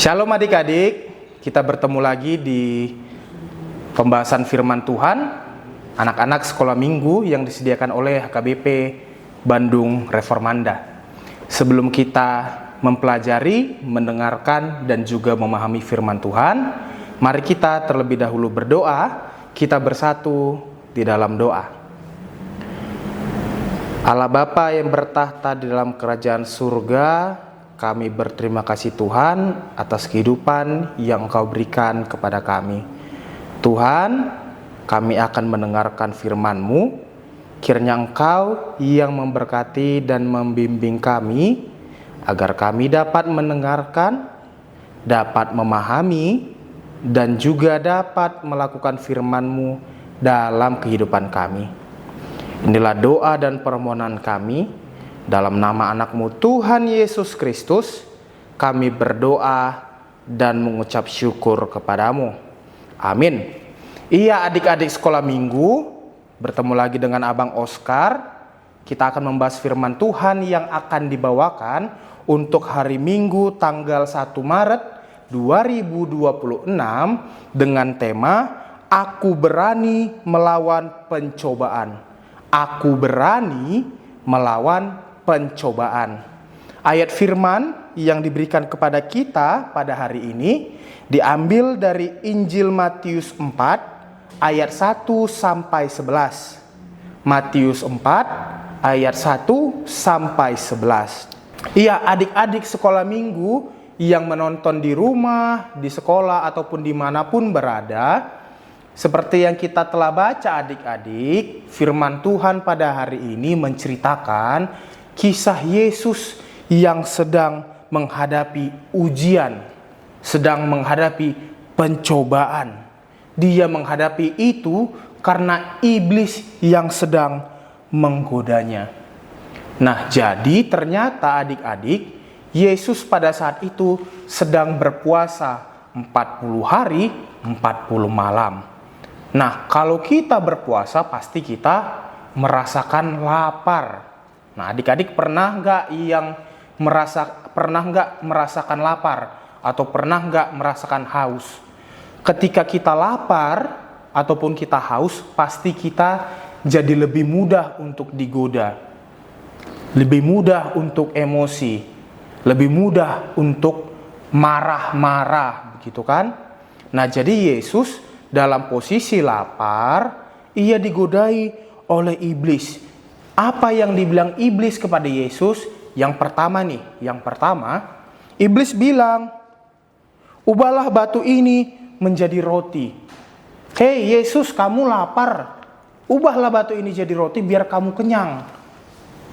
Shalom adik-adik, kita bertemu lagi di pembahasan firman Tuhan anak-anak sekolah minggu yang disediakan oleh HKBP Bandung Reformanda. Sebelum kita mempelajari, mendengarkan, dan juga memahami firman Tuhan, mari kita terlebih dahulu berdoa. Kita bersatu di dalam doa. Allah Bapa yang bertahta di dalam kerajaan surga, kami berterima kasih Tuhan atas kehidupan yang Engkau berikan kepada kami. Tuhan, kami akan mendengarkan firman-Mu. Kiranya Engkau yang memberkati dan membimbing kami, agar kami dapat mendengarkan, dapat memahami, dan juga dapat melakukan firman-Mu dalam kehidupan kami. Inilah doa dan permohonan kami. Dalam nama anak-Mu Tuhan Yesus Kristus, kami berdoa dan mengucap syukur kepadamu. Amin. Iya adik-adik sekolah minggu, bertemu lagi dengan Abang Oscar. Kita akan membahas firman Tuhan yang akan dibawakan untuk hari Minggu tanggal 1 Maret 2026 dengan tema Aku berani melawan pencobaan. Aku berani melawan pencobaan. Ayat firman yang diberikan kepada kita pada hari ini diambil dari Injil Matius 4 ayat 1 sampai 11. Matius 4 ayat 1 sampai 11. Iya, adik-adik sekolah minggu yang menonton di rumah, di sekolah ataupun dimanapun berada, seperti yang kita telah baca adik-adik, firman Tuhan pada hari ini menceritakan kisah Yesus yang sedang menghadapi ujian, sedang menghadapi pencobaan. Dia menghadapi itu karena iblis yang sedang menggodanya. Nah, jadi ternyata adik-adik, Yesus pada saat itu sedang berpuasa 40 hari, 40 malam. Nah, kalau kita berpuasa pasti kita merasakan lapar. Nah, adik-adik pernah nggak merasakan lapar atau pernah nggak merasakan haus? Ketika kita lapar ataupun kita haus, pasti kita jadi lebih mudah untuk digoda, lebih mudah untuk emosi, lebih mudah untuk marah-marah, begitu kan? Nah, jadi Yesus dalam posisi lapar, ia digodai oleh iblis. Apa yang dibilang iblis kepada Yesus? Yang pertama, iblis bilang, ubahlah batu ini menjadi roti. Hei Yesus, kamu lapar, ubahlah batu ini jadi roti biar kamu kenyang.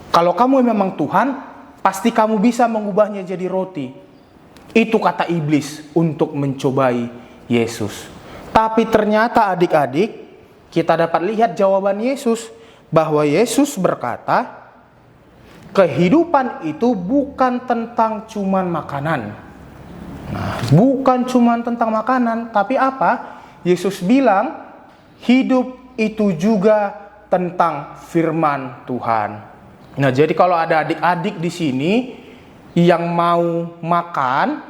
Kalau kamu memang Tuhan, pasti kamu bisa mengubahnya jadi roti. Itu kata iblis untuk mencobai Yesus. Tapi ternyata adik-adik, kita dapat lihat jawaban Yesus, bahwa Yesus berkata, kehidupan itu bukan tentang cuman makanan. Nah, bukan cuman tentang makanan, tapi apa? Yesus bilang, hidup itu juga tentang firman Tuhan. Nah, jadi kalau ada adik-adik di sini yang mau makan,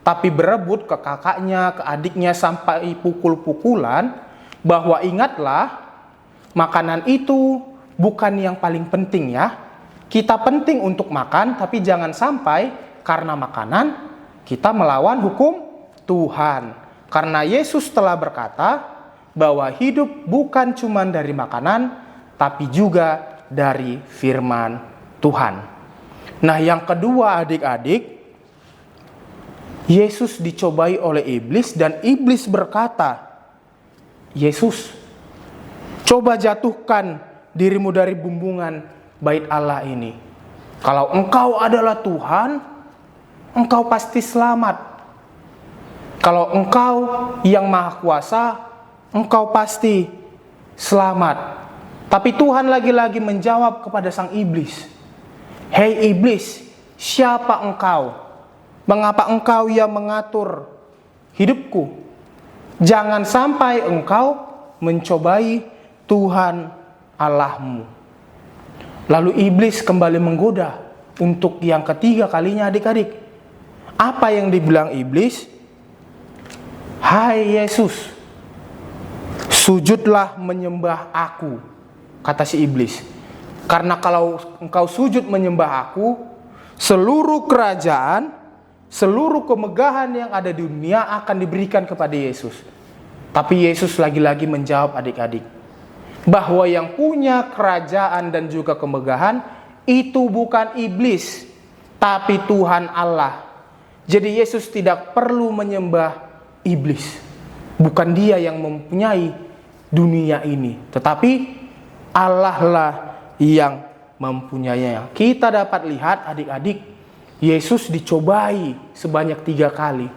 tapi berebut ke kakaknya, ke adiknya sampai pukul-pukulan, bahwa ingatlah, makanan itu bukan yang paling penting ya. Kita penting untuk makan, tapi jangan sampai karena makanan kita melawan hukum Tuhan. Karena Yesus telah berkata bahwa hidup bukan cuma dari makanan, tapi juga dari firman Tuhan. Nah, yang kedua adik-adik, Yesus dicobai oleh iblis dan iblis berkata, Yesus, coba jatuhkan dirimu dari bumbungan bait Allah ini. Kalau engkau adalah Tuhan, engkau pasti selamat. Kalau engkau yang maha kuasa, engkau pasti selamat. Tapi Tuhan lagi-lagi menjawab kepada sang iblis, hei iblis, siapa engkau? Mengapa engkau yang mengatur hidupku? Jangan sampai engkau mencobai Tuhan Allahmu. Lalu iblis kembali menggoda untuk yang ketiga kalinya adik-adik. Apa yang dibilang iblis? Hai Yesus, sujudlah menyembah aku, kata si iblis. Karena kalau engkau sujud menyembah aku, seluruh kerajaan, seluruh kemegahan yang ada di dunia akan diberikan kepada Yesus. Tapi Yesus lagi-lagi menjawab adik-adik, bahwa yang punya kerajaan dan juga kemegahan itu bukan iblis, tapi Tuhan Allah. Jadi Yesus tidak perlu menyembah iblis. Bukan dia yang mempunyai dunia ini, tetapi Allah lah yang mempunyainya. Kita dapat lihat adik-adik, Yesus dicobai sebanyak 3 kali.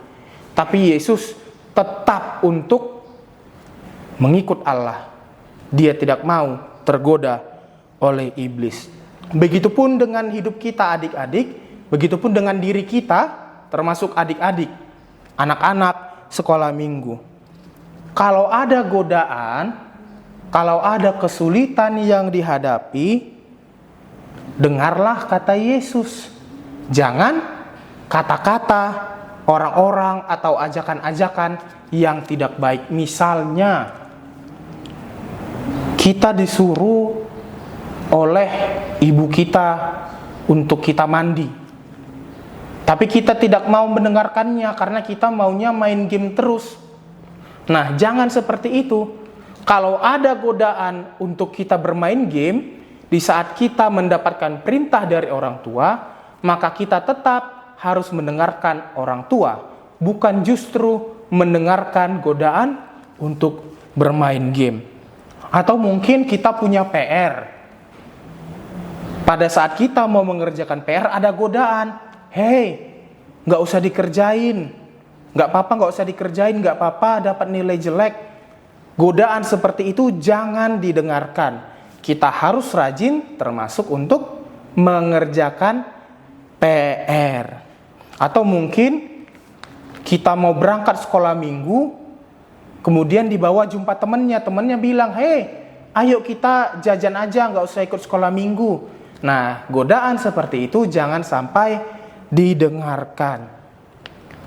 Tapi Yesus tetap untuk mengikut Allah. Dia tidak mau tergoda oleh iblis. Begitupun dengan hidup kita adik-adik, begitupun dengan diri kita, termasuk adik-adik, anak-anak sekolah minggu. Kalau ada godaan, kalau ada kesulitan yang dihadapi, dengarlah kata Yesus. Jangan kata-kata orang-orang atau ajakan-ajakan yang tidak baik. Misalnya, kita disuruh oleh ibu kita untuk kita mandi, tapi kita tidak mau mendengarkannya karena kita maunya main game terus. Nah, jangan seperti itu. Kalau ada godaan untuk kita bermain game, di saat kita mendapatkan perintah dari orang tua, maka kita tetap harus mendengarkan orang tua, bukan justru mendengarkan godaan untuk bermain game. Atau mungkin kita punya PR. Pada saat kita mau mengerjakan PR, ada godaan. Hei, gak usah dikerjain. Gak apa-apa, gak usah dikerjain, gak apa-apa dapat nilai jelek. Godaan seperti itu jangan didengarkan. Kita harus rajin termasuk untuk mengerjakan PR. Atau mungkin kita mau berangkat sekolah minggu, kemudian dibawa jumpa temannya bilang, hei, ayo kita jajan aja, gak usah ikut sekolah minggu. Nah, godaan seperti itu jangan sampai didengarkan.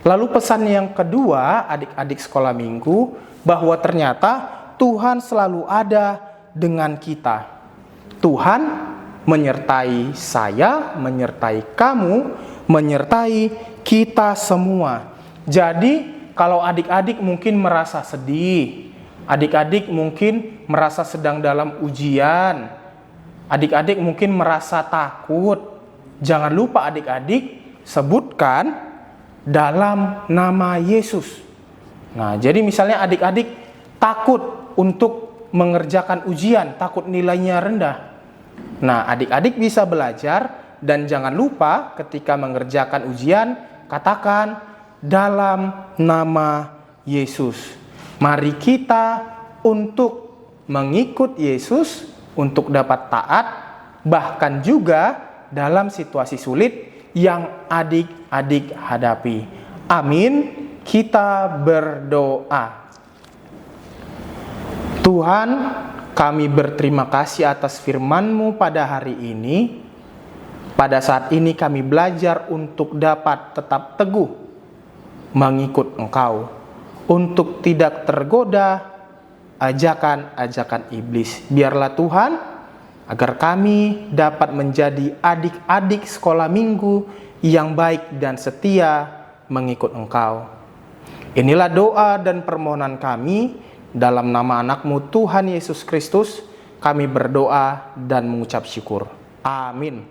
Lalu pesan yang kedua, adik-adik sekolah minggu, bahwa ternyata Tuhan selalu ada dengan kita. Tuhan menyertai saya, menyertai kamu, menyertai kita semua. Jadi, kalau adik-adik mungkin merasa sedih, adik-adik mungkin merasa sedang dalam ujian, adik-adik mungkin merasa takut, jangan lupa adik-adik sebutkan dalam nama Yesus. Nah, jadi misalnya adik-adik takut untuk mengerjakan ujian, takut nilainya rendah. Nah, adik-adik bisa belajar dan jangan lupa ketika mengerjakan ujian, katakan dalam nama Yesus. Mari kita untuk mengikut Yesus, untuk dapat taat, bahkan juga dalam situasi sulit yang adik-adik hadapi. Amin. Kita berdoa. Tuhan, kami berterima kasih atas firman-Mu pada hari ini. Pada saat ini kami belajar untuk dapat tetap teguh mengikut Engkau, untuk tidak tergoda ajakan-ajakan iblis. Biarlah Tuhan, agar kami dapat menjadi adik-adik sekolah minggu yang baik dan setia mengikut Engkau. Inilah doa dan permohonan kami, dalam nama anak-Mu Tuhan Yesus Kristus, kami berdoa dan mengucap syukur. Amin.